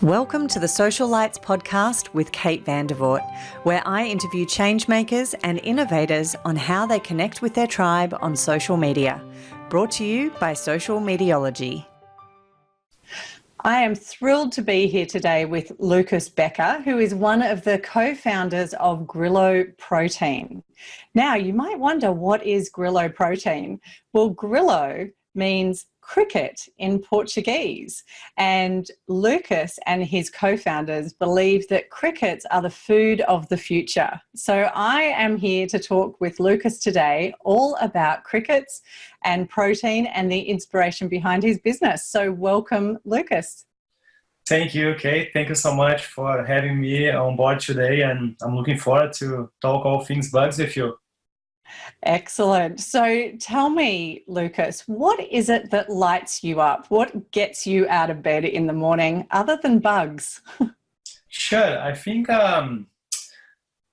Welcome to the Social Lights podcast with Kate vanderVoort, where I interview changemakers and innovators on how they connect with their tribe on social media. Brought to you by Social Mediology. I am thrilled to be here today with Lucas Becker, who is one of the co-founders of Grilo Protein. Now, you might wonder, what is Grilo Protein? Well, Grilo means cricket in Portuguese, and Lucas and his co-founders believe that crickets are the food of the future. So I am here to talk with Lucas today all about crickets and protein and the inspiration behind his business. So welcome, Lucas. Thank you, Kate. Thank you so much for having me on board today, and I'm looking forward to talk all things bugs with you. Excellent. So tell me, Lucas, what is it that lights you up? What gets you out of bed in the morning other than bugs? Sure. I think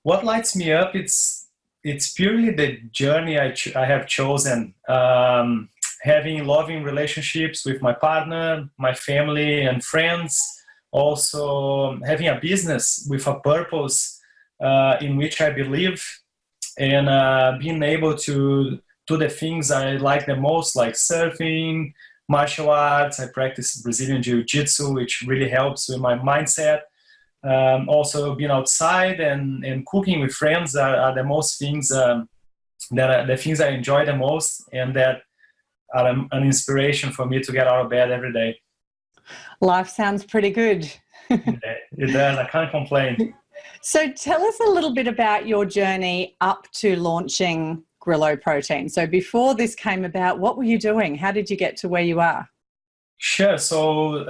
what lights me up, it's purely the journey I have chosen. Having loving relationships with my partner, my family and friends. Also having a business with a purpose in which I believe. And being able to do the things I like the most, like surfing, martial arts. I practice Brazilian Jiu-Jitsu, which really helps with my mindset. Also being outside and cooking with friends are the most things that are the things I enjoy the most, and that are an inspiration for me to get out of bed every day. Life sounds pretty good. It does. I can't complain. So tell us a little bit about your journey up to launching Grilo Protein. So before this came about, what were you doing? How did you get to where you are? Sure. So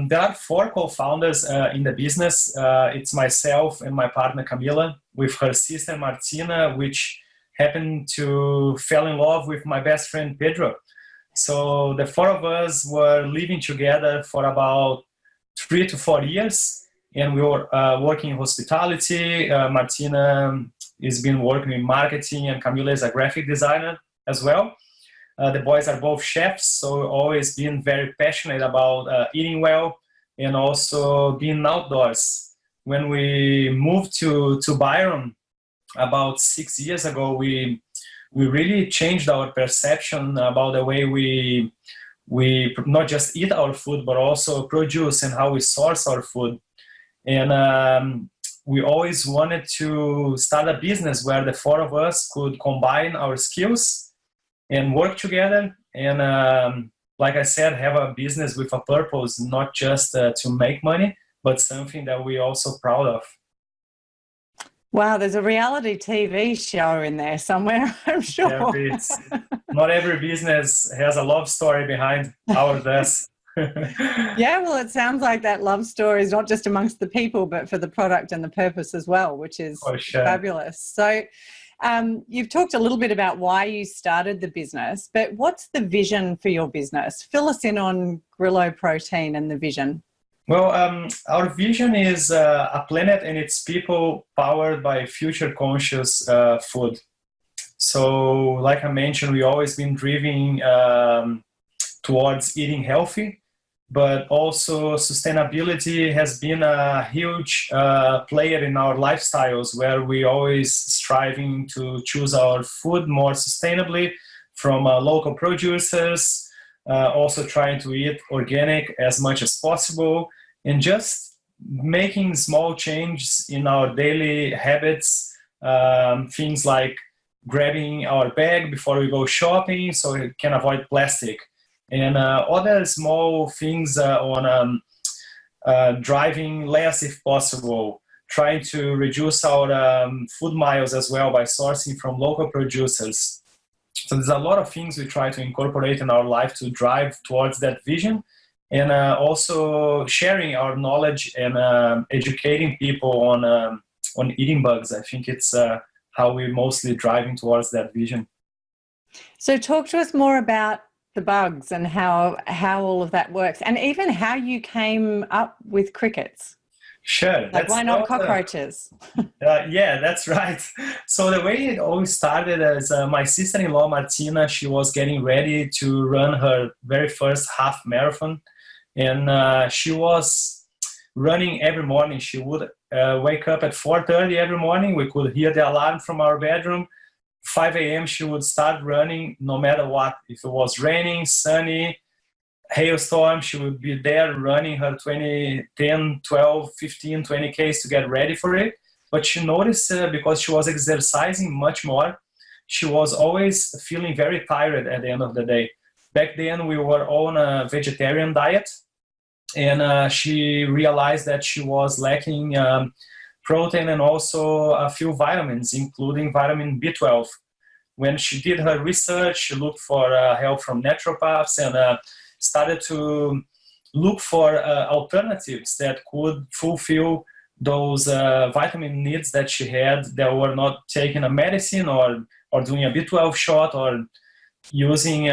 there are 4 co-founders in the business. It's myself and my partner Camila, with her sister Martina, which happened to fall in love with my best friend Pedro. So the 4 of us were living together for about 3 to 4 years. And we were working in hospitality. Martina has been working in marketing, and Camila is a graphic designer as well. The boys are both chefs, so always been very passionate about eating well and also being outdoors. When we moved to Byron about 6 years ago, we really changed our perception about the way we not just eat our food, but also produce and how we source our food. And we always wanted to start a business where the 4 of us could combine our skills and work together. And like I said, have a business with a purpose, not just to make money, but something that we're also proud of. Wow, there's a reality TV show in there somewhere, I'm sure. Not every business has a love story behind ours does. Yeah, well, it sounds like that love story is not just amongst the people, but for the product and the purpose as well, which is fabulous. So you've talked a little bit about why you started the business, but what's the vision for your business? Fill us in on Grilo Protein and the vision. Well, our vision is a planet and its people powered by future conscious food. So like I mentioned, we've always been driven towards eating healthy, but also sustainability has been a huge player in our lifestyles, where we always striving to choose our food more sustainably from local producers, also trying to eat organic as much as possible, and just making small changes in our daily habits, things like grabbing our bag before we go shopping so we can avoid plastic. And other small things on driving less if possible, trying to reduce our food miles as well by sourcing from local producers. So there's a lot of things we try to incorporate in our life to drive towards that vision, and also sharing our knowledge and educating people on eating bugs. I think it's how we're mostly driving towards that vision. So talk to us more about the bugs and how all of that works, and even how you came up with crickets. Sure. Like, why not cockroaches? Yeah, that's right. So the way it all started is my sister-in-law, Martina, she was getting ready to run her very first half marathon. And she was running every morning. She would wake up at 4:30 every morning. We could hear the alarm from our bedroom. 5 a.m. she would start running no matter what. If it was raining, sunny, hailstorm, she would be there running her 10, 12, 15, 20 Ks to get ready for it. But she noticed because she was exercising much more, she was always feeling very tired at the end of the day. Back then, we were on a vegetarian diet, and she realized that she was lacking protein and also a few vitamins, including vitamin B12. When she did her research, she looked for help from naturopaths and started to look for alternatives that could fulfill those vitamin needs that she had, that were not taking a medicine or doing a B12 shot or using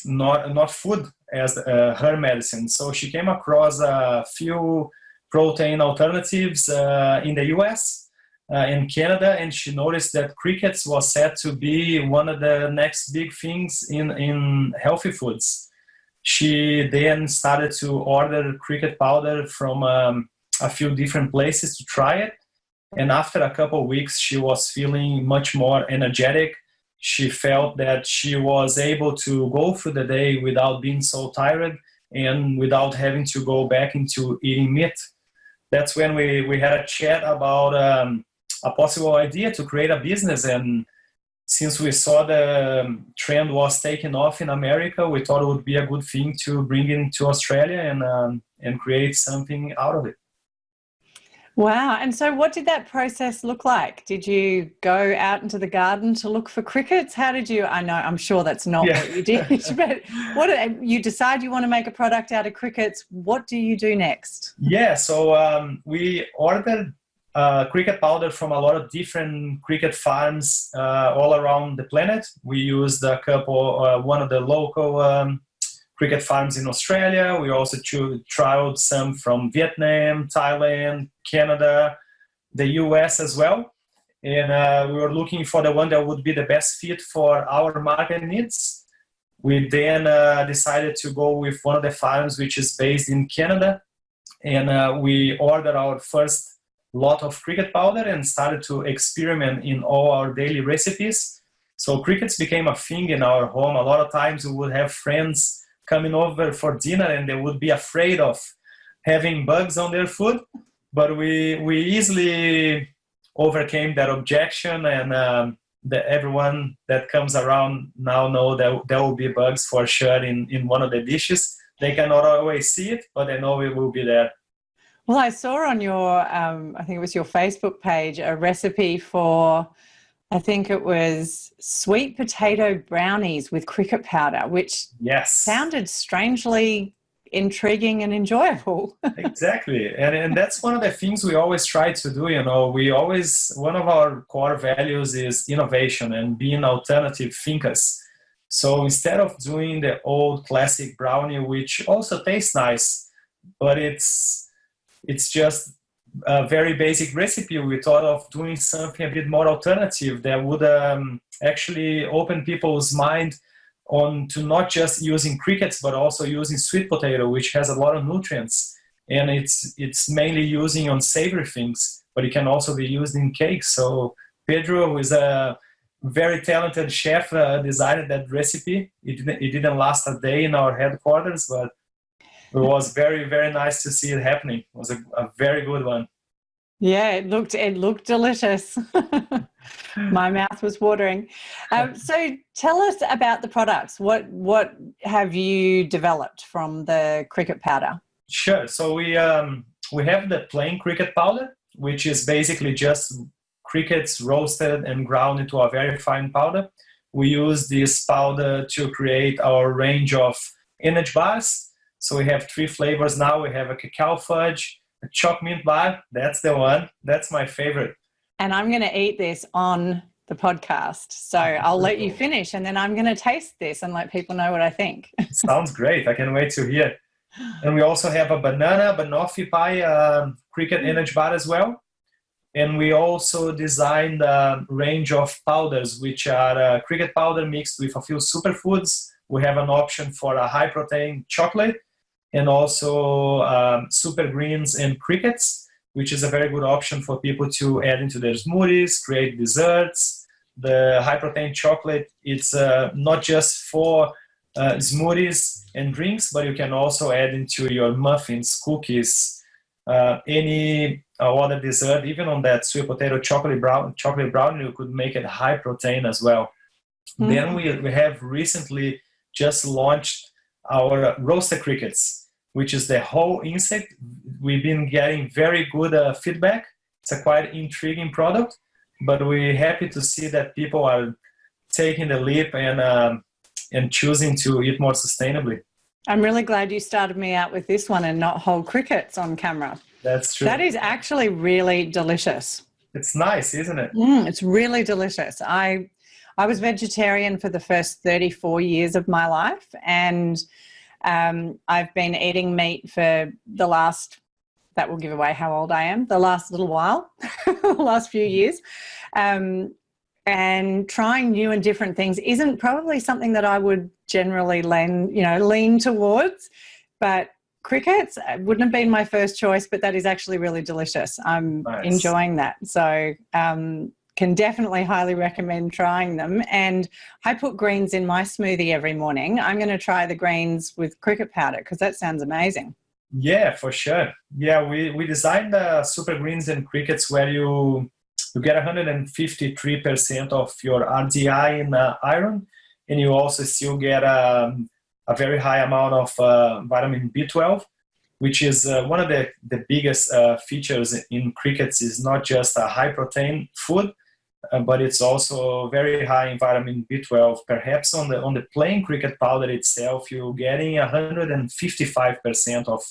not food as her medicine. So she came across a few protein alternatives in the US, in Canada, and she noticed that crickets was said to be one of the next big things in healthy foods. She then started to order cricket powder from a few different places to try it. And after a couple of weeks, she was feeling much more energetic. She felt that she was able to go through the day without being so tired and without having to go back into eating meat. That's when we had a chat about a possible idea to create a business. And since we saw the trend was taking off in America, we thought it would be a good thing to bring it to Australia and create something out of it. Wow. And so what did that process look like? Did you go out into the garden to look for crickets? How did you, I know, I'm sure that's not what you did, but you decide you want to make a product out of crickets. What do you do next? Yeah, so we ordered cricket powder from a lot of different cricket farms all around the planet. We used a couple, one of the local cricket farms in Australia. We also tried some from Vietnam, Thailand, Canada, the US as well. And we were looking for the one that would be the best fit for our market needs. We then decided to go with one of the farms which is based in Canada. And we ordered our first lot of cricket powder and started to experiment in all our daily recipes. So crickets became a thing in our home. A lot of times we would have friends coming over for dinner and they would be afraid of having bugs on their food. But we easily overcame that objection, and everyone that comes around now know that there will be bugs for sure in one of the dishes. They cannot always see it, but they know it will be there. Well, I saw on your, I think it was your Facebook page, a recipe for, I think it was sweet potato brownies with cricket powder, which sounded strangely intriguing and enjoyable. Exactly. And that's one of the things we always try to do. One of our core values is innovation and being alternative thinkers. So instead of doing the old classic brownie, which also tastes nice, but it's just a very basic recipe, we thought of doing something a bit more alternative that would actually open people's mind on to not just using crickets, but also using sweet potato, which has a lot of nutrients. And it's mainly using on savory things, but it can also be used in cakes. So Pedro, who is a very talented chef, designed that recipe. It didn't last a day in our headquarters, but it was very, very nice to see it happening. It was a very good one. Yeah, it looked delicious. My mouth was watering. So tell us about the products. What have you developed from the cricket powder? Sure. So we have the plain cricket powder, which is basically just crickets roasted and ground into a very fine powder. We use this powder to create our range of energy bars. So we have 3 flavors now. We have a cacao fudge, a choc mint bar. That's the one. That's my favorite. And I'm going to eat this on the podcast. So I'll let you finish and then I'm going to taste this and let people know what I think. Sounds great. I can't wait to hear. And we also have a banana banoffee pie cricket energy bar as well. And we also designed a range of powders, which are cricket powder mixed with a few superfoods. We have an option for a high protein chocolate. and also Supergreens and Crickets, which is a very good option for people to add into their smoothies, create desserts. The high protein chocolate, it's not just for smoothies and drinks, but you can also add into your muffins, cookies, any other dessert. Even on that sweet potato chocolate brownie, you could make it high protein as well. Mm-hmm. Then we have recently just launched our roasted crickets, which is the whole insect. We've been getting very good feedback. It's a quite intriguing product, but we're happy to see that people are taking the leap and choosing to eat more sustainably. I'm really glad you started me out with this one and not whole crickets on camera. That's true. That is actually really delicious. It's nice, isn't it? It's really delicious. I was vegetarian for the first 34 years of my life, and I've been eating meat for the last, that will give away how old I am, the last little while, the last few years. And trying new and different things isn't probably something that I would generally lean towards, but crickets wouldn't have been my first choice, but that is actually really delicious. I'm enjoying that. So can definitely highly recommend trying them. And I put greens in my smoothie every morning. I'm going to try the greens with cricket powder because that sounds amazing. Yeah, for sure. Yeah, we designed the Supergreens and Crickets where you get 153% of your RDI in iron, and you also still get a very high amount of vitamin B12, which is one of the biggest features in crickets. Is not just a high protein food, but it's also very high in vitamin B12. Perhaps on the plain cricket powder itself, you're getting 155% of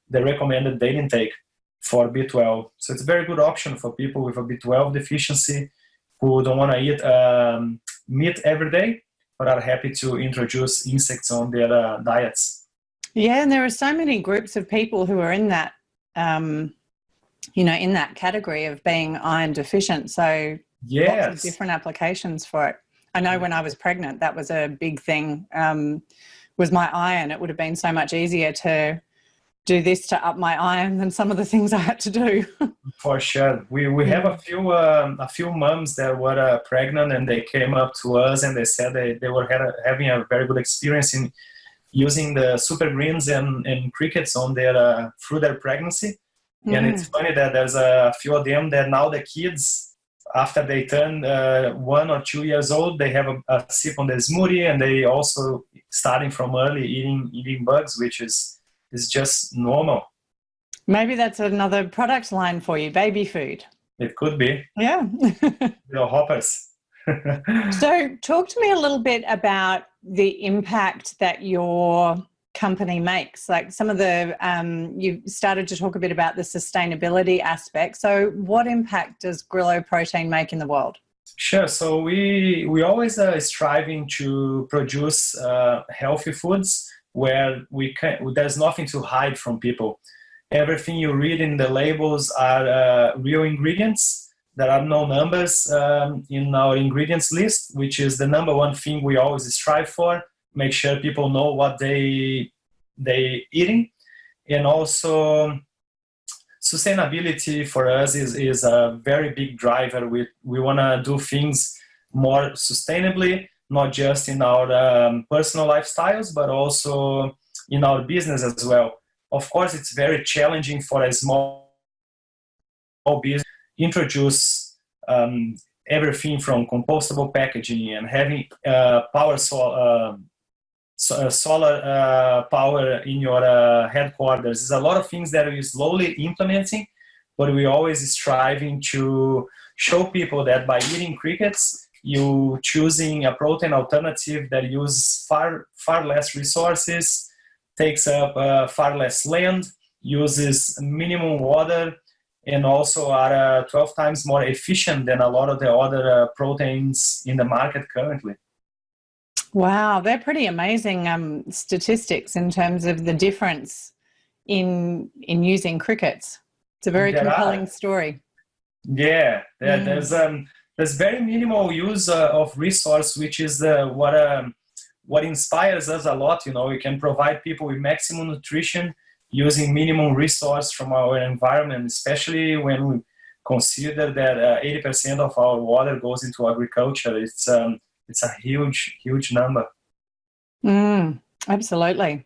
the recommended daily intake for B12. So it's a very good option for people with a B12 deficiency who don't want to eat meat every day, but are happy to introduce insects on their diets. Yeah, and there are so many groups of people who are in that, in that category of being iron deficient. So lots of different applications for it. I know when I was pregnant, that was a big thing, was my iron. It would have been so much easier to do this to up my iron than some of the things I had to do. For sure. We have a few moms that were pregnant, and they came up to us and they said they were having a very good experience in using the Supergreens and Crickets on their through their pregnancy. And it's funny that there's a few of them that now the kids, after they turn 1 or 2 years old, they have a sip on the smoothie, and they also starting from early eating bugs, which is just normal. Maybe that's another product line for you, baby food. It could be. Yeah. The hoppers. So talk to me a little bit about the impact that your company makes. Like some of the, you started to talk a bit about the sustainability aspect. So what impact does Grilo Protein make in the world? Sure. So we always striving to produce healthy foods where there's nothing to hide from people. Everything you read in the labels are real ingredients. There are no numbers in our ingredients list, which is the number one thing we always strive for. Make sure people know what they eating. And also sustainability for us is a very big driver. We want to do things more sustainably, not just in our personal lifestyles, but also in our business as well. Of course, it's very challenging for a small business to introduce everything from compostable packaging and having solar power in your headquarters. There's a lot of things that we're slowly implementing, but we're always striving to show people that by eating crickets, you choosing a protein alternative that uses far less resources, takes up far less land, uses minimum water, and also are 12 times more efficient than a lot of the other proteins in the market currently. Wow, they're pretty amazing statistics in terms of the difference in using crickets. It's a very compelling story. Yeah, there's very minimal use of resource, which is what what inspires us a lot. We can provide people with maximum nutrition using minimum resource from our environment, especially when we consider that 80% of our water goes into agriculture. It's a huge number. Absolutely.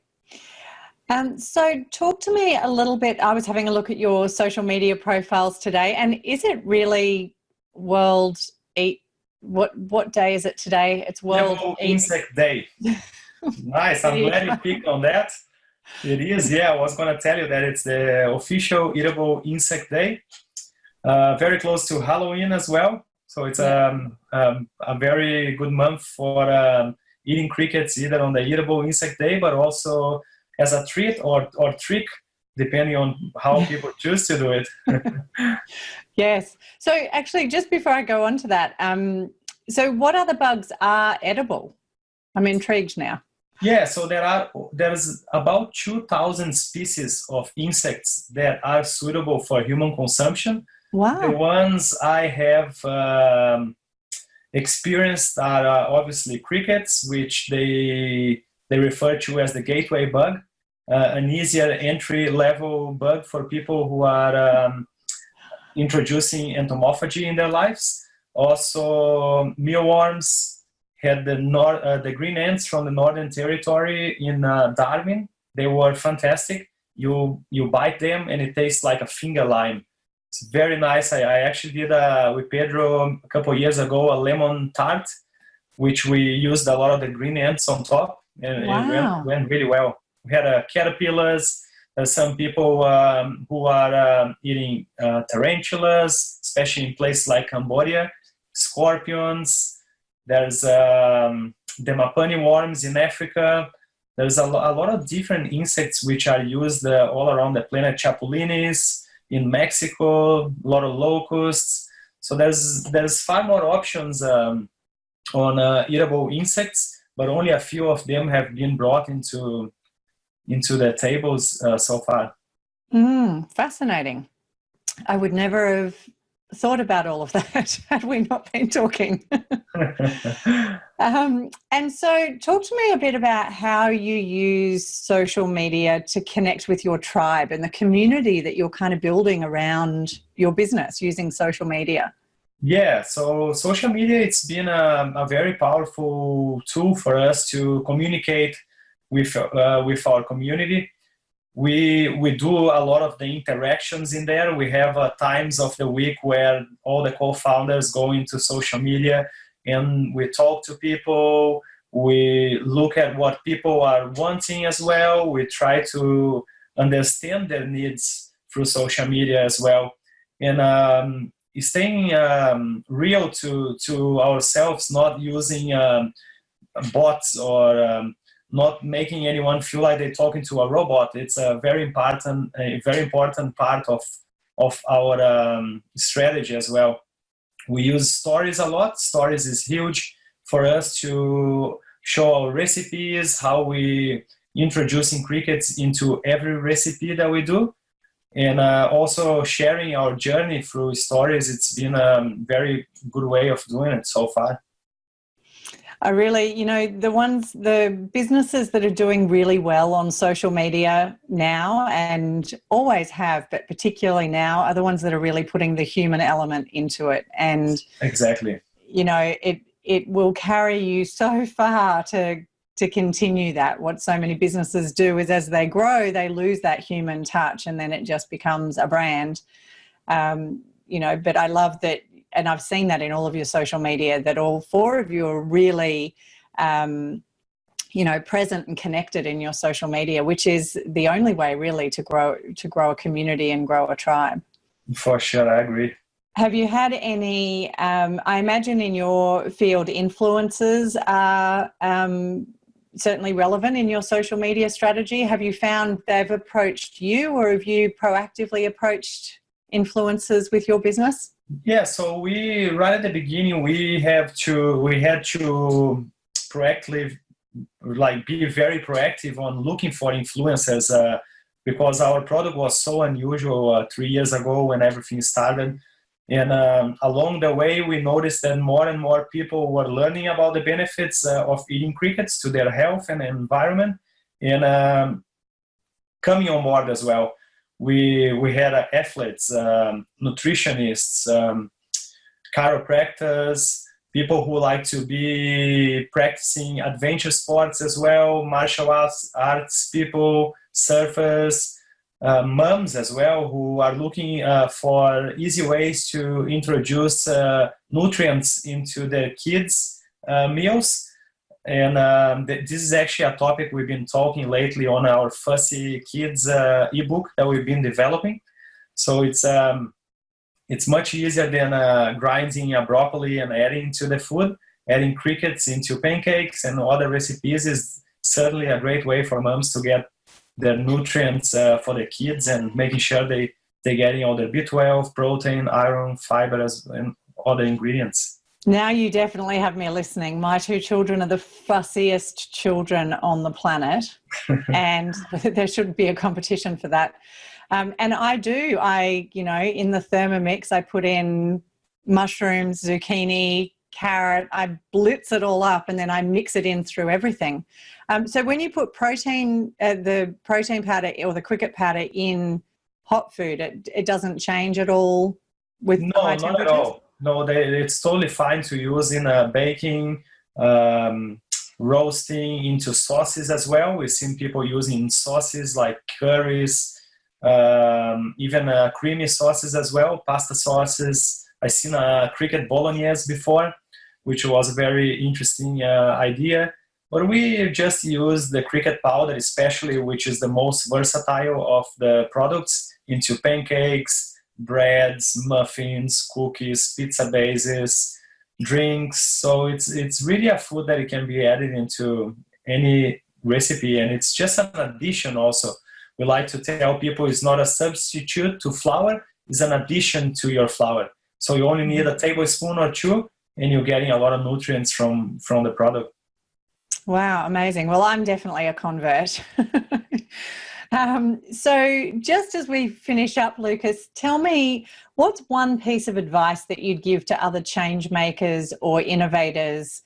So talk to me a little bit. I was having a look at your social media profiles today, and is it really World Eat? What day is it today? It's World Insect Day. Nice. I'm glad you picked on that. It is. Yeah, I was going to tell you that it's the official Eatable Insect Day. Very close to Halloween as well. So it's a very good month for eating crickets, either on the Eatable Insect Day, but also as a treat or trick, depending on how people choose to do it. Yes. So actually, just before I go on to that, so what other bugs are edible? I'm intrigued now. Yeah, so there's about 2,000 species of insects that are suitable for human consumption. Wow. The ones I have experienced are obviously crickets, which they refer to as the gateway bug, an easier entry-level bug for people who are introducing entomophagy in their lives. Also, mealworms. Had the green ants from the Northern Territory in Darwin. They were fantastic. You bite them and it tastes like a finger lime. It's very nice. I actually did with Pedro a couple of years ago a lemon tart, which we used a lot of the green ants on top, and it went really well. We had caterpillars. There's some people who are eating tarantulas, especially in places like Cambodia, scorpions. There's the Mapani worms in Africa. There's a lot of different insects which are used all around the planet. Chapulines in Mexico, a lot of locusts. So there's far more options on eatable insects, but only a few of them have been brought into the tables so far. Fascinating. I would never have thought about all of that had we not been talking. And so talk to me a bit about how you use social media to connect with your tribe and the community that you're kind of building around your business using social media. Yeah, so social media, it's been a very powerful tool for us to communicate with our community. We do a lot of the interactions in there. We have times of the week where all the co-founders go into social media and we talk to people. We look at what people are wanting as well. We try to understand their needs through social media as well. And staying real to ourselves, not using bots or not making anyone feel like they're talking to a robot. It's a very important part of our strategy as well. We use stories a lot. Stories is huge for us to show our recipes, how we introducing crickets into every recipe that we do, and also sharing our journey through stories. It's been a very good way of doing it so far. I really, the businesses that are doing really well on social media now and always have, but particularly now, are the ones that are really putting the human element into it. And exactly, it will carry you so far to continue that. What so many businesses do is as they grow, they lose that human touch and then it just becomes a brand. But I love that. And I've seen that in all of your social media, that all four of you are really, present and connected in your social media, which is the only way really to grow a community and grow a tribe. For sure, I agree. Have you had any, I imagine in your field, influencers are certainly relevant in your social media strategy. Have you found they've approached you, or have you proactively approached influencers with your business? Yeah, so we right at the beginning we had to proactively be very proactive on looking for influencers because our product was so unusual 3 years ago when everything started, And along the way, we noticed that more and more people were learning about the benefits of eating crickets to their health and environment, and coming on board as well. We had athletes, nutritionists, chiropractors, people who like to be practicing adventure sports as well, martial arts people, surfers, moms as well, who are looking for easy ways to introduce nutrients into their kids' meals. And this is actually a topic we've been talking lately on our Fussy Kids ebook that we've been developing. So it's much easier than grinding a broccoli and adding to the food. Adding crickets into pancakes and other recipes is certainly a great way for moms to get their nutrients for their kids, and making sure they're getting all their B12, protein, iron, fiber, and other ingredients. Now you definitely have me listening. My two children are the fussiest children on the planet, and there should be a competition for that. And in the Thermomix, I put in mushrooms, zucchini, carrot. I blitz it all up, and then I mix it in through everything. So when you put protein, the protein powder or the cricket powder in hot food, it doesn't change at all with high temperatures? Not at all. No, it's totally fine to use in baking, roasting, into sauces as well. We've seen people using sauces like curries, even creamy sauces as well, pasta sauces. I've seen a cricket bolognese before, which was a very interesting idea. But we just use the cricket powder, especially, which is the most versatile of the products, into pancakes, breads, muffins, cookies, pizza bases, drinks. So it's really a food that it can be added into any recipe, and it's just an addition also. We like to tell people it's not a substitute to flour, it's an addition to your flour. So you only need a tablespoon or two, and you're getting a lot of nutrients from the product. Wow, amazing. Well, I'm definitely a convert. So just as we finish up, Lucas, tell me, what's one piece of advice that you'd give to other change makers or innovators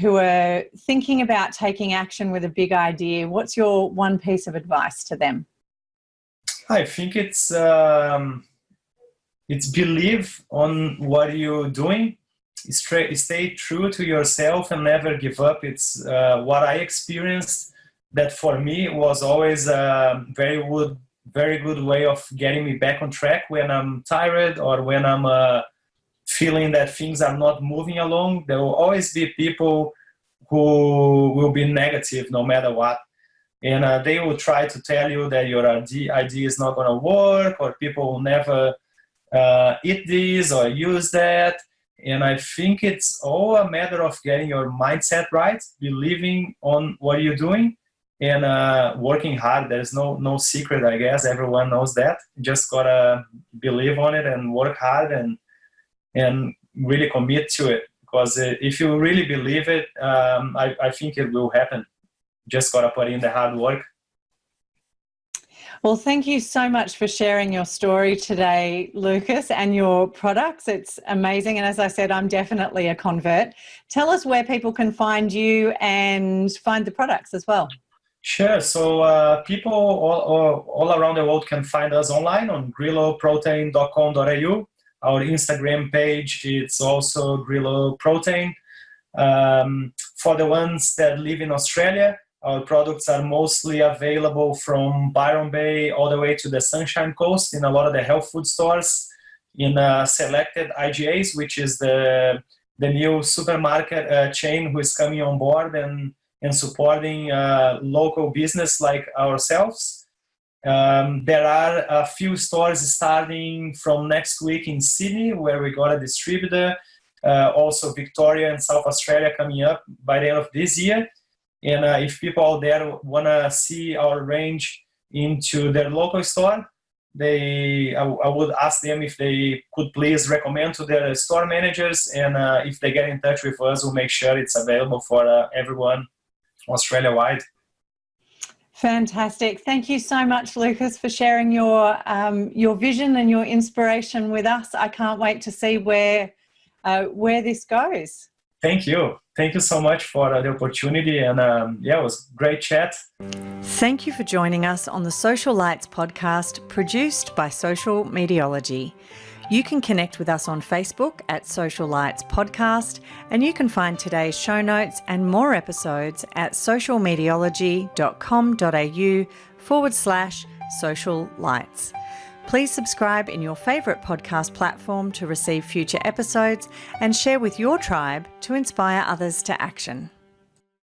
who are thinking about taking action with a big idea? What's your one piece of advice to them? I think it's believe on what you're doing. Stay true to yourself and never give up. It's what I experienced. That for me was always a very good way of getting me back on track when I'm tired or when I'm feeling that things are not moving along. There will always be people who will be negative no matter what. And they will try to tell you that your idea is not going to work, or people will never eat this or use that. And I think it's all a matter of getting your mindset right, believing on what you're doing, and working hard. There's no secret, I guess. Everyone knows that. You just gotta believe on it and work hard and really commit to it. Because if you really believe it, I think it will happen. Just gotta put in the hard work. Well, thank you so much for sharing your story today, Lucas, and your products. It's amazing. And as I said, I'm definitely a convert. Tell us where people can find you and find the products as well. Sure. So people all around the world can find us online on griloprotein.com.au. Our Instagram page, it's also Grilo Protein. For the ones that live in Australia, our products are mostly available from Byron Bay all the way to the Sunshine Coast in a lot of the health food stores, in selected IGAs, which is the new supermarket chain who is coming on board and supporting local business like ourselves. There are a few stores starting from next week in Sydney, where we got a distributor. Also Victoria and South Australia coming up by the end of this year. And if people out there want to see our range into their local store, I would ask them if they could please recommend to their store managers, and if they get in touch with us, we'll make sure it's available for everyone Australia-wide. Fantastic. Thank you so much, Lucas, for sharing your vision and your inspiration with us. I can't wait to see where this goes. Thank you. Thank you so much for the opportunity. And it was a great chat. Thank you for joining us on the Social Lights podcast produced by Social Mediology. You can connect with us on Facebook at Social Lights Podcast, and you can find today's show notes and more episodes at socialmediology.com.au/social lights. Please subscribe in your favourite podcast platform to receive future episodes and share with your tribe to inspire others to action.